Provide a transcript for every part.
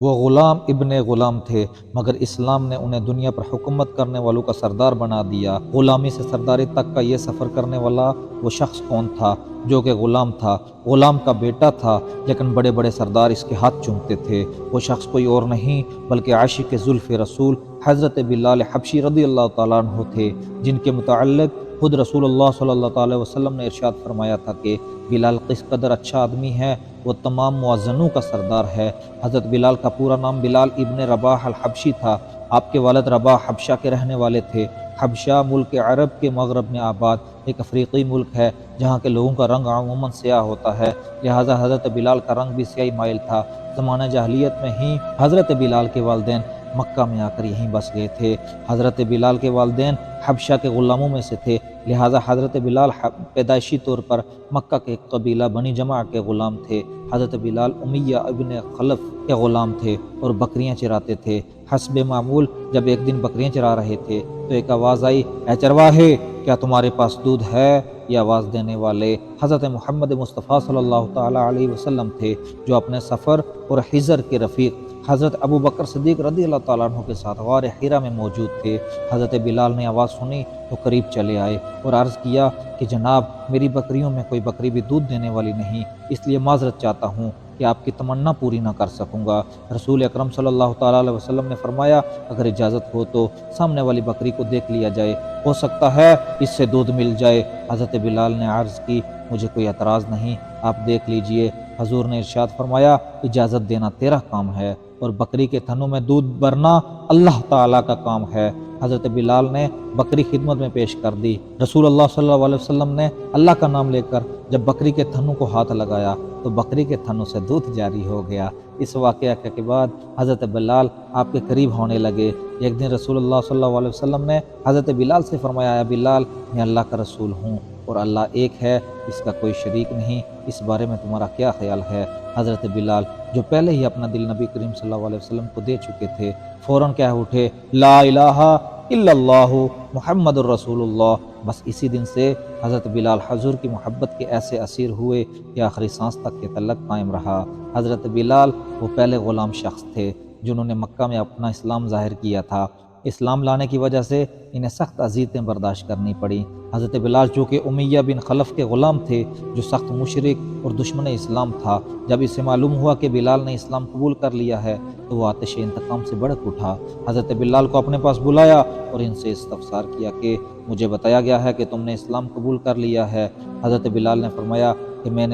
وہ غلام ابن غلام تھے، مگر اسلام نے انہیں دنیا پر حکومت کرنے والوں کا سردار بنا دیا۔ غلامی سے سرداری تک کا یہ سفر کرنے والا وہ شخص کون تھا؟ جو کہ غلام تھا، غلام کا بیٹا تھا، لیکن بڑے بڑے سردار اس کے ہاتھ چومتے تھے۔ وہ شخص کوئی اور نہیں بلکہ عاشق زلف رسول حضرت بلال حبشی رضی اللہ تعالیٰ عنہ تھے، جن کے متعلق خود رسول اللہ صلی اللہ تعالی وسلم نے ارشاد فرمایا تھا کہ بلال کس قدر اچھا آدمی ہے، وہ تمام مؤذنوں کا سردار ہے۔ حضرت بلال کا پورا نام بلال ابن رباح الحبشی تھا۔ آپ کے والد رباح حبشہ کے رہنے والے تھے۔ حبشہ ملک عرب کے مغرب میں آباد ایک افریقی ملک ہے، جہاں کے لوگوں کا رنگ عموماً سیاہ ہوتا ہے، لہٰذا حضرت بلال کا رنگ بھی سیاہی مائل تھا۔ زمانہ جاہلیت میں ہی حضرت بلال کے والدین مکہ میں آ کر یہیں بس گئے تھے۔ حضرت بلال کے والدین حبشہ کے غلاموں میں سے تھے، لہٰذا حضرت بلال پیدائشی طور پر مکہ کے ایک قبیلہ بنی جمع کے غلام تھے۔ حضرت بلال امیہ ابن خلف کے غلام تھے اور بکریاں چراتے تھے۔ حسب معمول جب ایک دن بکریاں چرا رہے تھے تو ایک آواز آئی، اے چرواہے، کیا تمہارے پاس دودھ ہے؟ یہ آواز دینے والے حضرت محمد مصطفیٰ صلی اللہ تعالیٰ علیہ وسلم تھے، جو اپنے سفر اور حضر کے رفیق حضرت ابو بکر صدیق رضی اللہ تعالیٰ عنہ کے ساتھ غار حرا میں موجود تھے۔ حضرت بلال نے آواز سنی تو قریب چلے آئے اور عرض کیا کہ جناب، میری بکریوں میں کوئی بکری بھی دودھ دینے والی نہیں، اس لیے معذرت چاہتا ہوں کہ آپ کی تمنا پوری نہ کر سکوں گا۔ رسول اکرم صلی اللہ تعالیٰ علیہ وسلم نے فرمایا، اگر اجازت ہو تو سامنے والی بکری کو دیکھ لیا جائے، ہو سکتا ہے اس سے دودھ مل جائے۔ حضرت بلال نے عرض کی، مجھے کوئی اعتراض نہیں، آپ دیکھ لیجئے۔ حضور نے ارشاد فرمایا، اجازت دینا تیرا کام ہے اور بکری کے تھنوں میں دودھ بھرنا اللہ تعالیٰ کا کام ہے۔ حضرت بلال نے بکری خدمت میں پیش کر دی۔ رسول اللہ صلی اللہ علیہ وسلم نے اللہ کا نام لے کر جب بکری کے تھنوں کو ہاتھ لگایا تو بکری کے تھنوں سے دودھ جاری ہو گیا۔ اس واقعہ کے بعد حضرت بلال آپ کے قریب ہونے لگے۔ ایک دن رسول اللہ صلی اللہ علیہ وسلم نے حضرت بلال سے فرمایا، اے بلال، میں اللہ کا رسول ہوں اور اللہ ایک ہے، اس کا کوئی شریک نہیں، اس بارے میں تمہارا کیا خیال ہے؟ حضرت بلال، جو پہلے ہی اپنا دل نبی کریم صلی اللہ علیہ وسلم کو دے چکے تھے، فوراً کہہ اٹھے، لا الہ الا اللہ محمد الرسول اللہ۔ بس اسی دن سے حضرت بلال حضور کی محبت کے ایسے اسیر ہوئے کہ آخری سانس تک یہ تعلق قائم رہا۔ حضرت بلال وہ پہلے غلام شخص تھے جنہوں نے مکہ میں اپنا اسلام ظاہر کیا تھا۔ اسلام لانے کی وجہ سے انہیں سخت اذیتیں برداشت کرنی پڑیں۔ حضرت بلال چونکہ امیہ بن خلف کے غلام تھے، جو سخت مشرک اور دشمن اسلام تھا، جب اسے معلوم ہوا کہ بلال نے اسلام قبول کر لیا ہے تو وہ آتش انتقام سے بھڑک اٹھا۔ حضرت بلال کو اپنے پاس بلایا اور ان سے استفسار کیا کہ مجھے بتایا گیا ہے کہ تم نے اسلام قبول کر لیا ہے۔ حضرت بلال نے فرمایا کہ میں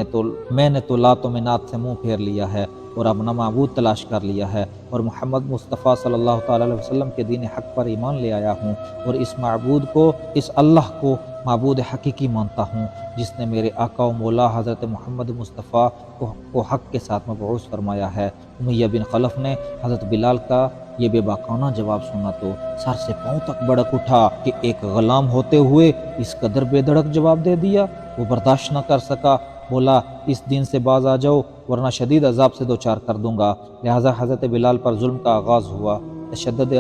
نے تو لات و منات سے منہ پھیر لیا ہے اور اپنا معبود تلاش کر لیا ہے، اور محمد مصطفیٰ صلی اللہ تعالیٰ علیہ وسلم کے دین حق پر ایمان لے آیا ہوں، اور اس معبود کو، اس اللہ کو معبود حقیقی مانتا ہوں جس نے میرے آقا و مولا حضرت محمد مصطفیٰ کو حق کے ساتھ مبعوث فرمایا ہے۔ امیہ بن خلف نے حضرت بلال کا یہ بے باکانہ جواب سنا تو سر سے پاؤں تک بھڑک اٹھا کہ ایک غلام ہوتے ہوئے اس قدر بے دھڑک جواب دے دیا۔ وہ برداشت نہ کر سکا، بولا، اس دین سے باز آ جاؤ ورنہ شدید عذاب سے دوچار کر دوں گا۔ لہٰذا حضرت بلال پر ظلم کا آغاز ہوا۔ تشدد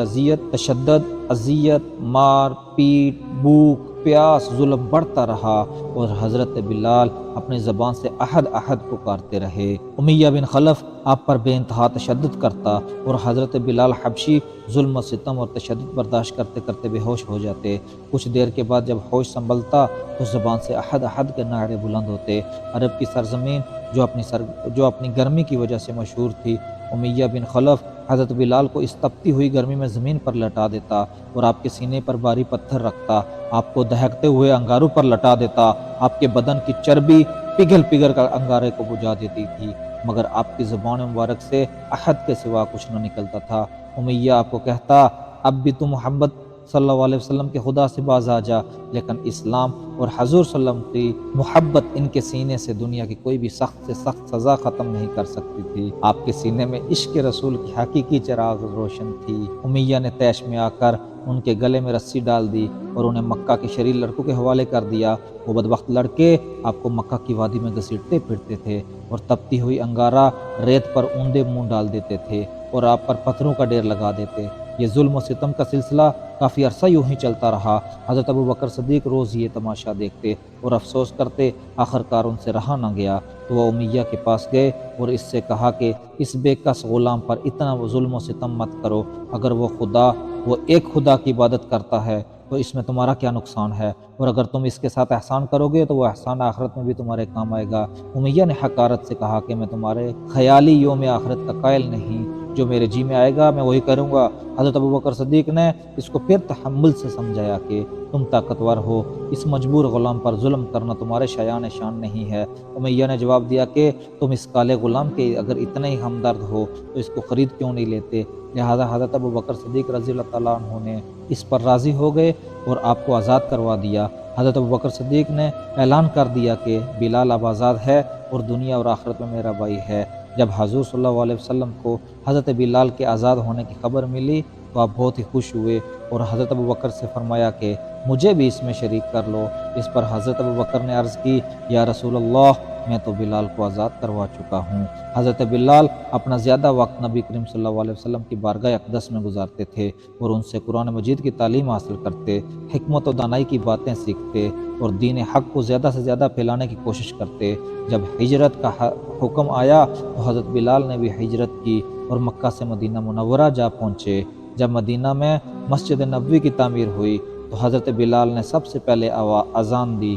اذیت، مار پیٹ، بھوک پیاس، ظلم بڑھتا رہا اور حضرت بلال اپنی زبان سے احد احد پکارتے رہے۔ امیہ بن خلف آپ پر بے انتہا تشدد کرتا اور حضرت بلال حبشی ظلم و ستم اور تشدد برداشت کرتے کرتے بے ہوش ہو جاتے۔ کچھ دیر کے بعد جب ہوش سنبھلتا تو زبان سے احد احد کے نعرے بلند ہوتے۔ عرب کی سرزمین جو اپنی گرمی کی وجہ سے مشہور تھی، امیہ بن خلف حضرت بلال کو اس تپتی ہوئی گرمی میں زمین پر لٹا دیتا اور آپ کے سینے پر بھاری پتھر رکھتا، آپ کو دہکتے ہوئے انگاروں پر لٹا دیتا۔ آپ کے بدن کی چربی پگھل پگھل کر انگارے کو بجھا دیتی تھی، مگر آپ کی زبان مبارک سے احد کے سوا کچھ نہ نکلتا تھا۔ امیہ آپ کو کہتا، اب بھی تو محمد صلی اللہ علیہ وسلم کے خدا سے باز آ جا، لیکن اسلام اور حضور صلی اللہ علیہ وسلم کی محبت ان کے سینے سے دنیا کی کوئی بھی سخت سے سخت سزا ختم نہیں کر سکتی تھی۔ آپ کے سینے میں عشق رسول کی حقیقی چراغ روشن تھی۔ امیہ نے طیش میں آ کر ان کے گلے میں رسی ڈال دی اور انہیں مکہ کے شریر لڑکوں کے حوالے کر دیا۔ وہ بدبخت لڑکے آپ کو مکہ کی وادی میں گھسیٹتے پھرتے تھے اور تپتی ہوئی انگارہ ریت پر اوندے منہ ڈال دیتے تھے اور آپ پر پتھروں کا ڈھیر لگا دیتے۔ یہ ظلم و ستم کا سلسلہ کافی عرصہ یوں ہی چلتا رہا۔ حضرت ابو بکر صدیق روز یہ تماشا دیکھتے اور افسوس کرتے، آخر کار ان سے رہا نہ گیا تو وہ امیہ کے پاس گئے اور اس سے کہا کہ اس بے کس غلام پر اتنا ظلم و ستم مت کرو، اگر وہ ایک خدا کی عبادت کرتا ہے تو اس میں تمہارا کیا نقصان ہے، اور اگر تم اس کے ساتھ احسان کرو گے تو وہ احسان آخرت میں بھی تمہارے کام آئے گا۔ امیہ نے حقارت سے کہا کہ میں تمہارے خیالی یوم آخرت کا قائل نہیں، جو میرے جی میں آئے گا میں وہی کروں گا۔ حضرت ابو بکر صدیق نے اس کو پھر تحمل سے سمجھایا کہ تم طاقتور ہو، اس مجبور غلام پر ظلم کرنا تمہارے شایان شان نہیں ہے۔ امیہ نے جواب دیا کہ تم اس کالے غلام کے اگر اتنے ہی ہمدرد ہو تو اس کو خرید کیوں نہیں لیتے؟ لہذا حضرت ابو بکر صدیق رضی اللہ تعالیٰ عنہ نے اس پر راضی ہو گئے اور آپ کو آزاد کروا دیا۔ حضرت ابو بکر صدیق نے اعلان کر دیا کہ بلال اب آزاد ہے اور دنیا اور آخرت میں میرا بھائی ہے۔ جب حضور صلی اللہ علیہ وسلم کو حضرت بلال کے آزاد ہونے کی خبر ملی تو آپ بہت ہی خوش ہوئے اور حضرت ابو بکر سے فرمایا کہ مجھے بھی اس میں شریک کر لو۔ اس پر حضرت ابو بکر نے عرض کی، یا رسول اللہ، میں تو بلال کو آزاد کروا چکا ہوں۔ حضرت بلال اپنا زیادہ وقت نبی کریم صلی اللہ علیہ وسلم کی بارگاہ اقدس میں گزارتے تھے اور ان سے قرآن مجید کی تعلیم حاصل کرتے، حکمت و دانائی کی باتیں سیکھتے اور دین حق کو زیادہ سے زیادہ پھیلانے کی کوشش کرتے۔ جب ہجرت کا حکم آیا تو حضرت بلال نے بھی ہجرت کی اور مکہ سے مدینہ منورہ جا پہنچے۔ جب مدینہ میں مسجد نبوی کی تعمیر ہوئی تو حضرت بلال نے سب سے پہلے اذان دی۔